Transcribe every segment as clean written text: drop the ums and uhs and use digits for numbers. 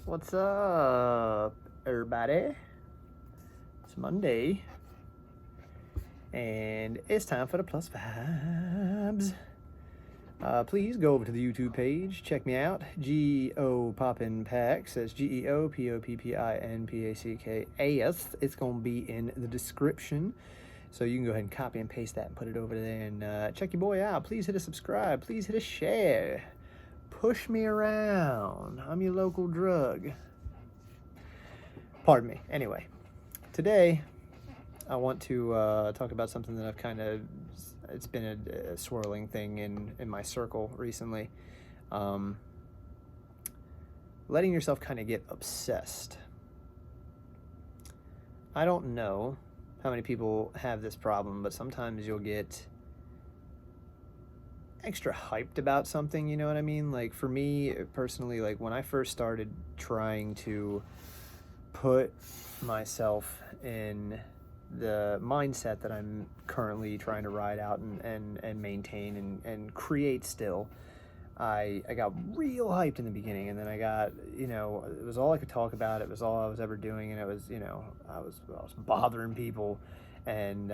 What's up, everybody? It's Monday, and it's time for the plus vibes. Please go over to the YouTube page, check me out. G-O Poppin' Packs. That's GEOPOPPINPACKAS. It's gonna be in the description, so you can go ahead and copy and paste that and put it over there and check your boy out. Please hit a subscribe. Please hit a share. Push me around. I'm your local drug. Pardon me. Anyway, today I want to talk about something that it's been a swirling thing in my circle recently. Letting yourself kind of get obsessed. I don't know how many people have this problem, but sometimes you'll get extra hyped about something, you know what I mean? Like for me personally, like when I first started trying to put myself in the mindset that I'm currently trying to ride out and maintain and create still, I got real hyped in the beginning, and then I got, it was all I could talk about. It was all I was ever doing, and it was, I was bothering people, and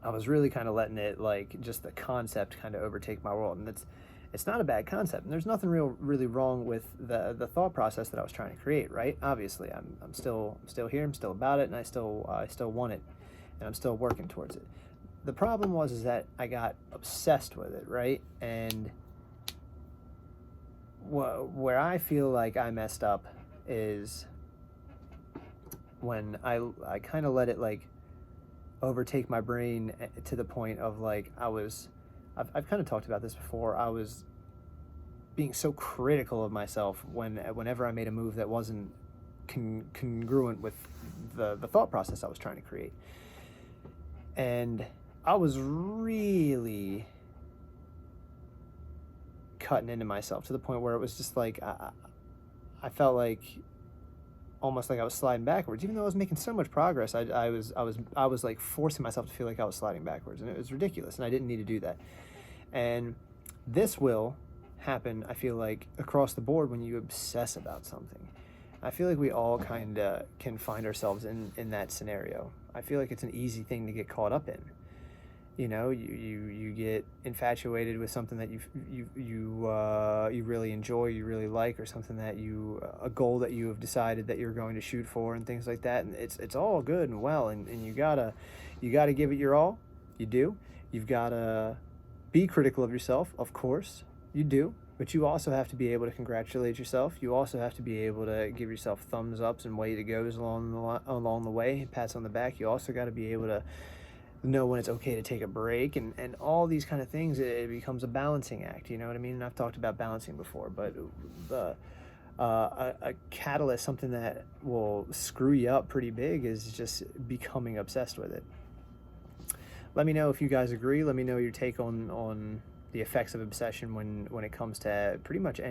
I was really kind of letting it, like, just the concept kind of overtake my world. And it's not a bad concept, and there's nothing really wrong with the thought process that I was trying to create, right? Obviously, I'm still here, I'm still about it, and I still want it, and I'm still working towards it. The problem was that I got obsessed with it, right? And where I feel like I messed up is when I kind of let it, like, overtake my brain to the point of, like, I've kind of talked about this before. I was being so critical of myself whenever I made a move that wasn't congruent with the thought process I was trying to create. And I was really cutting into myself to the point where it was just like I felt like almost like I was sliding backwards, even though I was making so much progress. I was like forcing myself to feel like I was sliding backwards, and it was ridiculous, and I didn't need to do that. And this will happen, I feel like, across the board when you obsess about something. I feel like we all kind of can find ourselves in that scenario. I feel like it's an easy thing to get caught up in. You get infatuated with something that you really enjoy, you really like, or something that a goal that you have decided that you're going to shoot for, and things like that. And it's all good and well, and you gotta give it your all. You do. You've gotta be critical of yourself, of course, you do. But you also have to be able to congratulate yourself. You also have to be able to give yourself thumbs ups and way to goes along the way, pats on the back. You also got to be able to know when it's okay to take a break, and all these kind of things. It becomes a balancing act, you know what I mean? And I've talked about balancing before, but a catalyst, something that will screw you up pretty big, is just becoming obsessed with it. Let me know if you guys agree. Let me know your take on the effects of obsession when it comes to pretty much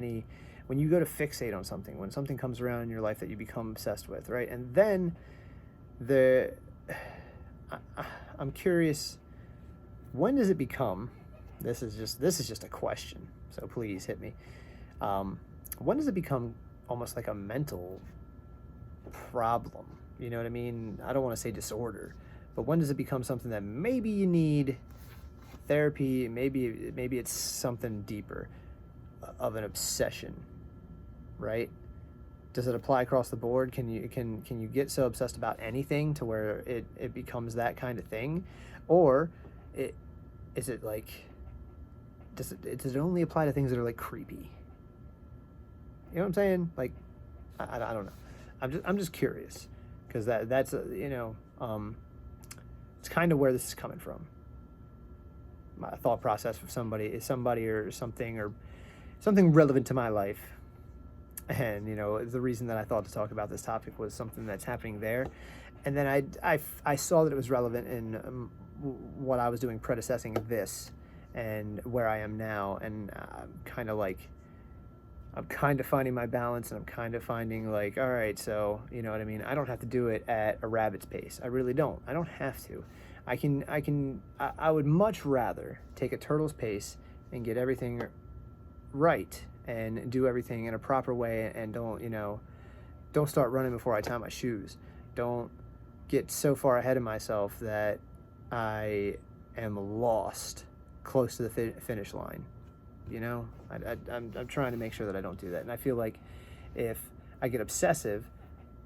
when you go to fixate on something, when something comes around in your life that you become obsessed with, right? And then I'm curious, when does it become, this is just a question, so please hit me. When does it become almost like a mental problem? You know what I mean? I don't want to say disorder, but when does it become something that maybe you need therapy, maybe it's something deeper of an obsession, right? Does it apply across the board? Can you get so obsessed about anything to where it becomes that kind of thing? Or does it only apply to things that are, like, creepy? You know what I'm saying? Like, I don't know. I'm just curious, because that's it's kind of where this is coming from. My thought process for somebody or something relevant to my life. And, the reason that I thought to talk about this topic was something that's happening there. And then I saw that it was relevant in what I was doing predecessing this and where I am now. And I'm kind of finding my balance, and I'm kind of finding, like, all right, so, you know what I mean? I don't have to do it at a rabbit's pace. I really don't. I don't have to. I would much rather take a turtle's pace and get everything right and do everything in a proper way, and don't start running before I tie my shoes. Don't get so far ahead of myself that I am lost close to the finish line. I'm trying to make sure that I don't do that. And I feel like if I get obsessive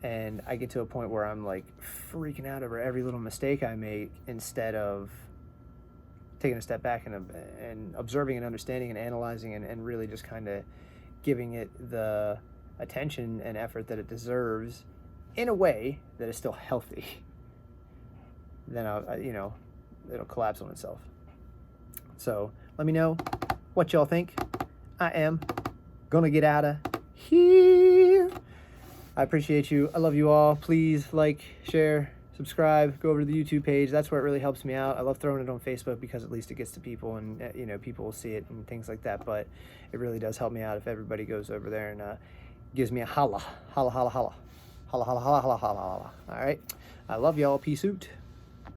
and I get to a point where I'm like freaking out over every little mistake I make, instead of taking a step back and observing and understanding and analyzing and really just kind of giving it the attention and effort that it deserves in a way that is still healthy, then it'll collapse on itself. So let me know what y'all think. I am gonna get out of here. I appreciate you. I love you all. Please like, share, subscribe, go over to the YouTube page. That's where it really helps me out. I love throwing it on Facebook because at least it gets to people, and people will see it and things like that. But it really does help me out if everybody goes over there and gives me a holla. Holla, holla, holla. Holla, holla, holla, holla, holla, holla. All right. I love y'all. Peace out.